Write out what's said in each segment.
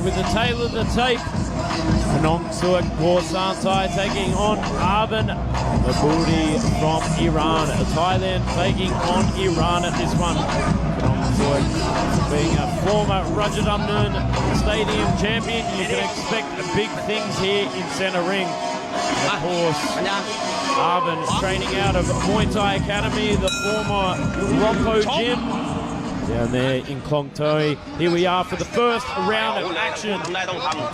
with the tail of the tape. Kanongsuek, Wor.Santai taking on Arvin, Mehboudi from Iran. Thailand taking on Iran at this one. Kanongsuek being a former Rajadamnern Stadium champion, you can expect big things here in centre ring. And of course, Arvin is training out of Muay Thai Academy, the former Rompo Gym down there in Klong Toi. Here we are for the first round of action.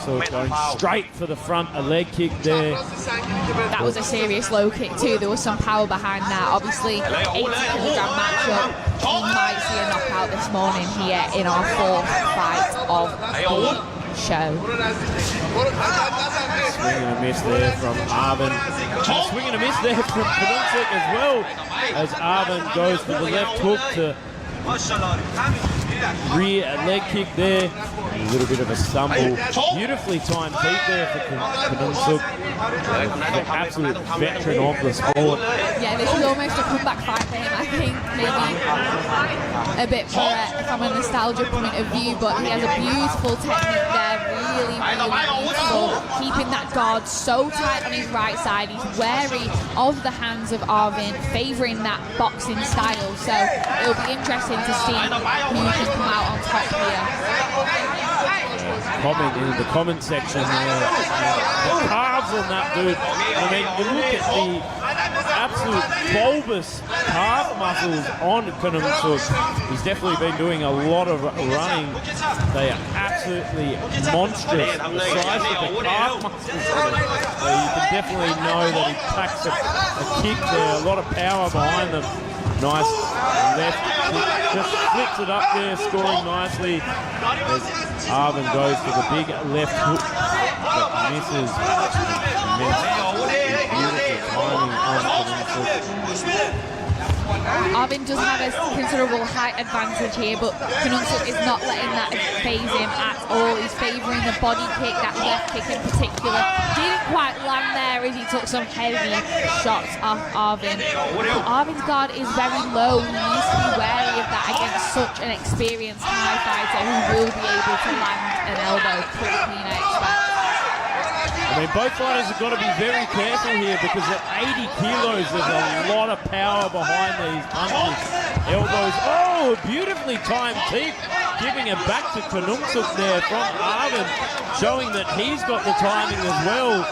So going straight for the front, a leg kick there. That was a serious low kick too. There was some power behind that. Obviously, 80-kilogram matchup. We might see a knockout this morning here in our fourth fight of the show. Swing and a miss there from Arvin. Swing and a miss there from Kanongsuek as well, as Arvin goes for the left hook to rear leg kick there. A little bit of a stumble. Beautifully timed feet there for Kanongsuek. The absolute veteran of the sport. Yeah, this is almost a comeback fight for him, I think. Maybe a bit from a nostalgia point of view, but he has a beautiful technique there. Really, really beautiful. Keeping that guard so tight on his right side. He's wary of the hands of Arvin, favouring that boxing style. So it'll be interesting to see who can come out on top here. Comment in the comment section there. The calves on that dude. I mean, you look at the absolute bulbous calf muscles on Kanongsuek. He's definitely been doing a lot of running. They are absolutely monstrous. The size of the calf muscles. So you can definitely know that he packs a kick there. A lot of power behind them. Nice left kick. Just flips it up there, scoring nicely. As Arvin goes for the big left hook, but misses. Beautiful timing on Kanongsuek. Arvin does have a considerable height advantage here, but Kanongsuek is not letting that phase him at all. He's favouring the body kick, that left kick in particular. Didn't quite land there as he took some heavy shots off Arvin. Arvin's guard is very low. He needs to be wary of that against such an experienced Thai fighter who will be able to land an elbow pretty clean, I expect. I mean, both fighters have got to be very careful here because at 80 kilos, there's a lot of power behind these punches. Elbows, oh, beautifully timed teep, giving it back to Kanongsuek there from Arvin, showing that he's got the timing as well.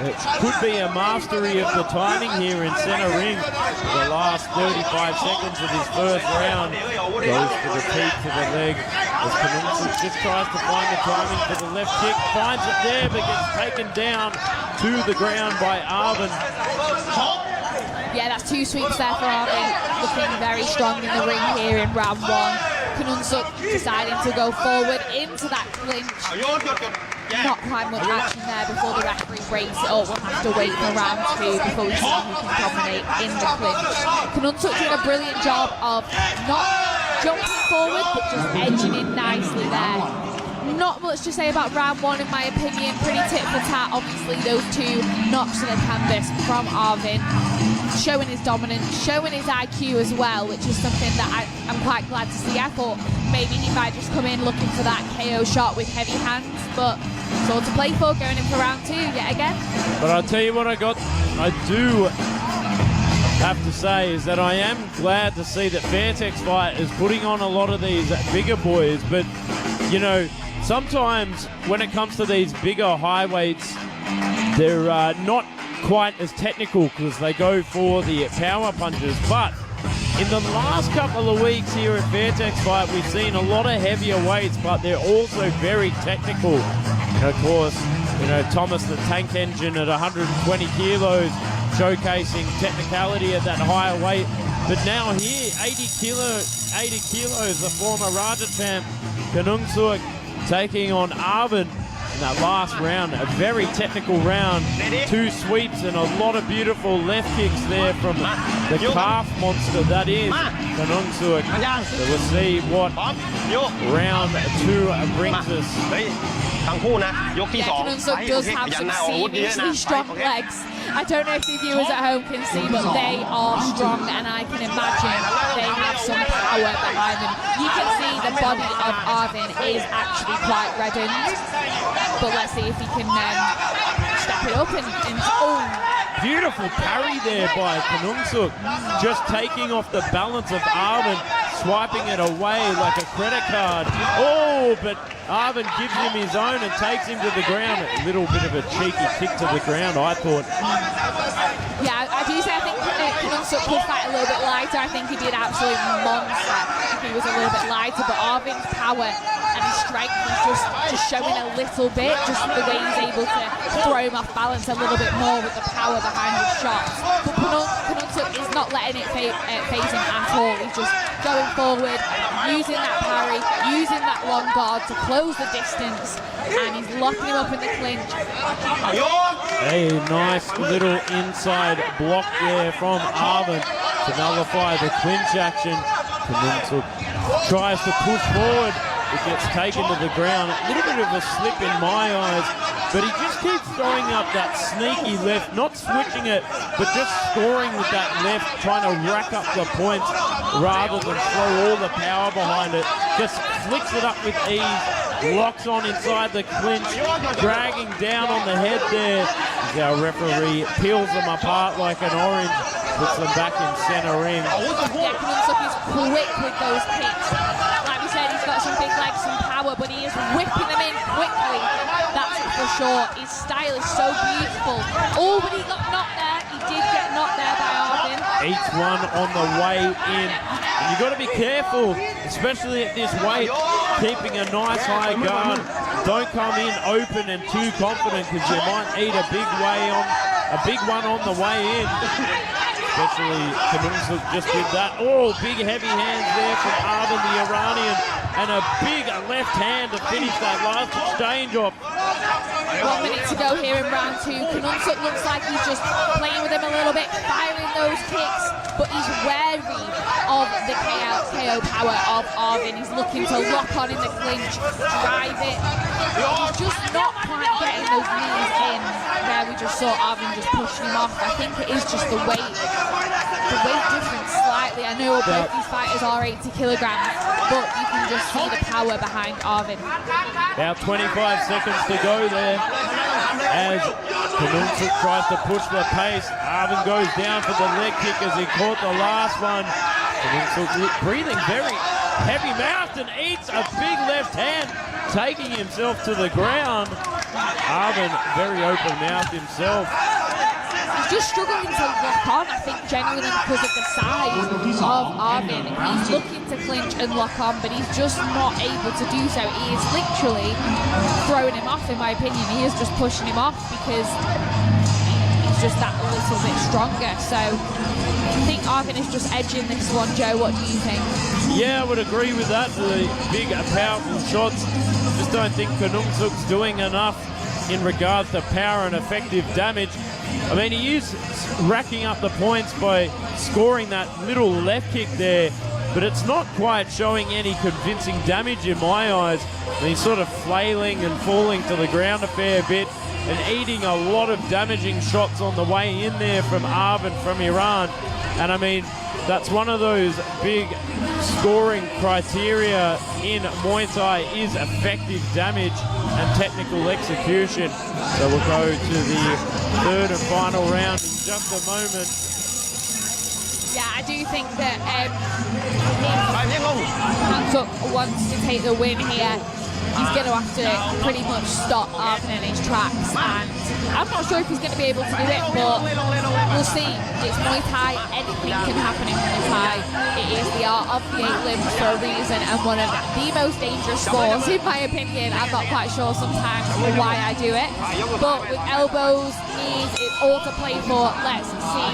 It could be a mastery of the timing here in center ring. The last 35 seconds of his first round goes for the teep to the leg. As Kanongsuek just tries to find the timing for the left kick, finds it there but gets taken down to the ground by Arvin. Yeah, that's two sweeps there for Arvin, looking very strong in the ring here in round one. Kanongsuek deciding to go forward into that clinch. Not quite much action there before the referee breaks it up. We'll have to wait for round two before we see who can dominate in the clinch. Kanongsuek doing a brilliant job of not jumping forward, but just edging in nicely there. Not much to say about round one in my opinion. Pretty tit for tat. Obviously those two knocks to the canvas from Arvin, showing his dominance, showing his IQ as well, which is something that I'm quite glad to see. I thought maybe he might just come in looking for that KO shot with heavy hands, but it's all to play for going in for round two yet again. But I'll tell you what I do have to say is that I am glad to see that Fairtex Fight is putting on a lot of these bigger boys, but you know, sometimes when it comes to these bigger high weights, they're not quite as technical because they go for the power punches. But in the last couple of weeks here at Fairtex Fight, we've seen a lot of heavier weights, but they're also very technical. And of course, you know, Thomas the Tank Engine at 120 kilos, showcasing technicality at that higher weight. But now here, 80 kilos, the former Raja champ, Kanongsuek, taking on Arvin in that last round. A very technical round. Two sweeps and a lot of beautiful left kicks there from the calf monster that is Kanongsuek. So we'll see what round 2 brings us. Kanongsuek does have some seriously strong legs. I don't know if the viewers at home can see, but they are strong, and I can imagine they have some power behind them. You can see the body of Arvin is actually quite reddened, but let's see if he can step it up and oh. Beautiful parry there by Kanongsuek, just taking off the balance of Arvin, swiping it away like a credit card. Oh, but Arvin gives him his own and takes him to the ground. A little bit of a cheeky kick to the ground, I thought. Yeah, I do say I think Kanongsuek could fight a little bit lighter. I think he'd be an absolute monster if he was a little bit lighter, but Arvin's power and his strength is just showing a little bit, just the way he's able to throw him off balance a little bit more with the power behind his shots. But Kanongsuek is not letting it phase him at all. He's just going forward, using that parry, using that long guard to close the distance, and he's locking him up in the clinch. A nice little inside block there from Arvin to nullify the clinch action. Kanongsuek tries to push forward. It gets taken to the ground. A little bit of a slip in my eyes, but he just keeps throwing up that sneaky left, not switching it, but just scoring with that left, trying to rack up the points rather than throw all the power behind it. Just flicks it up with ease, locks on inside the clinch, dragging down on the head there. As our referee peels them apart like an orange, puts them back in center ring. Yeah, Kanongsuek is quick with those kicks. Like we said, he's got some big legs, some power, but he is whipping them in quickly. That's for sure. His style is so beautiful. Oh, but he got knocked there. He did get knocked there by Arvin. Each one on the way in. And you've got to be careful, especially at this weight, keeping a nice high guard. Don't come in open and too confident, because you might eat a big one on the way in. Especially Kanongsuek just did that. Oh, big heavy hands there from Arvin, the Iranian, and a big left hand to finish that last exchange off. 1 minute to go here in round 2. Kanongsuek looks like he's just playing with him a little bit, firing those kicks, but he's wary of the KO power of Arvin. He's looking to lock on in the clinch, drive it. He's just not quite getting those knees in. There we just saw Arvin just pushing him off. I think it is just the weight difference slightly. I know both these fighters are 80 kilograms, but you can just see the power behind Arvin. About 25 seconds to go there as Kanongsuek tries to push the pace. Arvin goes down for the leg kick as he caught the last one. Kanongsuek breathing very heavy-mouthed and eats a big left hand, taking himself to the ground. Arvin very open-mouthed himself. He's just struggling to lock on, I think, genuinely because of the size of Arvin. He's looking to clinch and lock on, but he's just not able to do so. He is literally throwing him off, in my opinion. He is just pushing him off because he's just that little bit stronger. So I think Arvin is just edging this one. Joe, what do you think? Yeah, I would agree with that. The big, powerful shots. Just don't think Kanongsuek's doing enough in regards to power and effective damage. I mean, he is racking up the points by scoring that little left kick there, but it's not quite showing any convincing damage in my eyes. And he's sort of flailing and falling to the ground a fair bit and eating a lot of damaging shots on the way in there from Arvin from Iran. And I mean, that's one of those big scoring criteria in Muay Thai is effective damage and technical execution. So we'll go to the third and final round in just a moment. Yeah, I do think that if Kanongsuek wants to take the win here, he's going to have to pretty much stop Arvin in his tracks, and I'm not sure if he's going to be able to do it, but we'll see. It's Muay Thai, anything can happen in Muay Thai. It is the art of the 8 limbs for a reason, and one of the most dangerous sports, in my opinion. I'm not quite sure sometimes why I do it, but with elbows, knees, it's all to play for. Let's see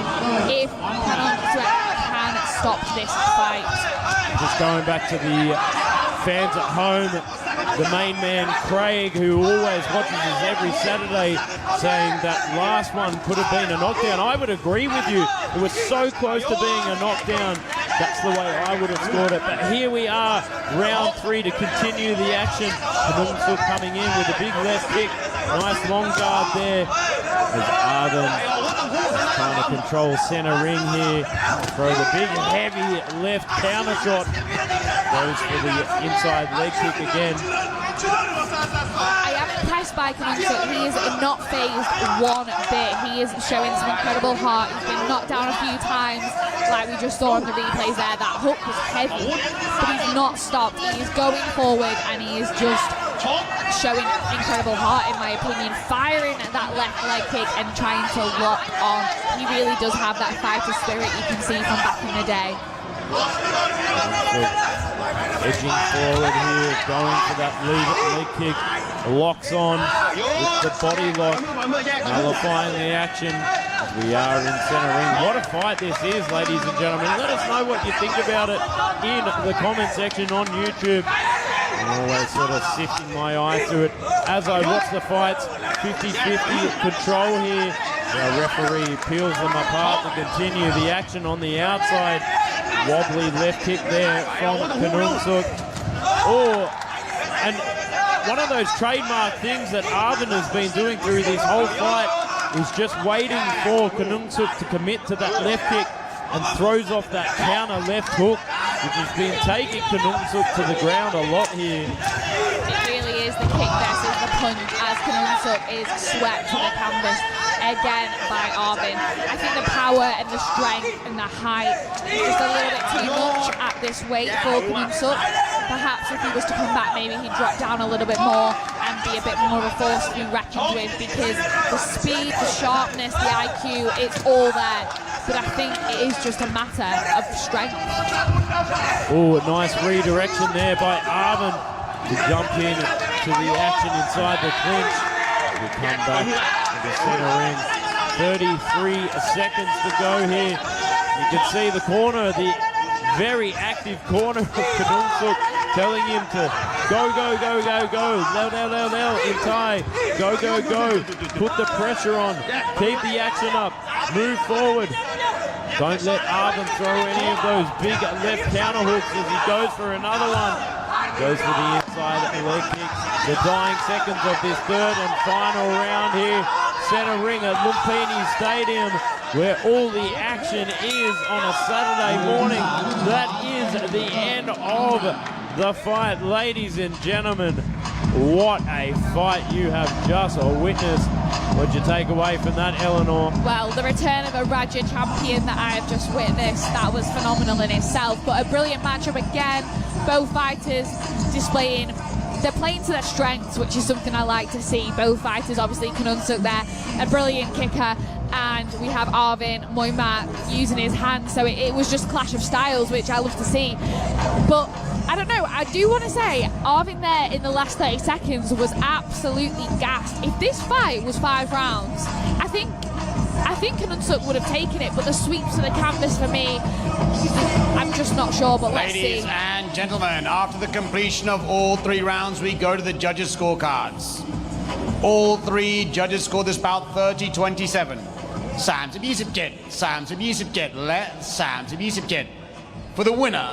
if Kanongsuek can stop this fight. Just going back to the fans at home, the main man Craig, who always watches us every Saturday, saying that last one could have been a knockdown. I would agree with you. It was so close to being a knockdown. That's the way I would have scored it. But here we are, round 3 to continue the action. Kanongsuek coming in with a big left kick. Nice long guard there. As Arvin trying to control center ring here. Throw the big heavy left counter shot. Goes for the inside leg kick again. I am impressed by Kanongsuek. He is not phased one bit. He is showing some incredible heart. He's been knocked down a few times, like we just saw in the replays there. That hook was heavy, but he's not stopped. He is going forward, and he is just showing incredible heart, in my opinion, firing at that left leg kick and trying to lock on. He really does have that fighter spirit you can see from back in the day. Edging forward here, going for that leg kick. Locks on with the body lock, nullifying the action. We are in center ring. What a fight this is, ladies and gentlemen. Let us know what you think about it in the comment section on YouTube. I'm always sort of sifting my eye through it as I watch the fights. 50-50 control here. The referee peels them apart to continue the action on the outside. Wobbly left kick there from Kanongsuek. Oh, and one of those trademark things that Arvin has been doing through this whole fight is just waiting for Kanongsuek to commit to that left kick and throws off that counter left hook, which has been taking Kanongsuek to the ground a lot here. It really is the kick versus the punch, as Kanongsuek is swept to the canvas again by Arvin. I think the power and the strength and the height is just a little bit too much at this weight for Kanongsuek. Perhaps if he was to come back, maybe he'd drop down a little bit more and be a bit more of a force to be reckoned with, because the speed, the sharpness, the IQ, it's all there. But I think it is just a matter of strength. Oh, a nice redirection there by Arvin to jump in to the action inside the clinch. We come back to the center ring. 33 seconds to go here. You can see the corner, the very active corner of Kanongsuek telling him to go, go, go, go, go. Now, in Thai. Go, go, go. Put the pressure on. Keep the action up. Move forward. Don't let Arvin throw any of those big left counter hooks as he goes for another one. Goes for the inside leg kick. The dying seconds of this third and final round here. Center ring at Lumpini Stadium, where all the action is on a Saturday morning. That is the end of the fight. Ladies and gentlemen, what a fight you have just witnessed. What'd you take away from that, Eleanor? Well, the return of a Raja champion that I have just witnessed, that was phenomenal in itself. But a brilliant matchup again. Both fighters displaying, they're playing to their strengths, which is something I like to see. Both fighters, obviously Kanongsuek there, a brilliant kicker, and we have Arvin Moimat using his hands. So it was just clash of styles, which I love to see. But I don't know, I do want to say Arvin there in the last 30 seconds was absolutely gassed. If this fight was 5 rounds, I think Kanongsuek would have taken it, but the sweeps to the canvas for me, I'm just not sure, but let's see. Ladies and gentlemen, after the completion of all 3 rounds, we go to the judges' scorecards. All 3 judges scored this bout 30-27. 37 และ37 for the winner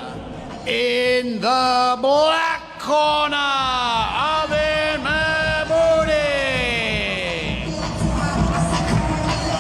in the black corner.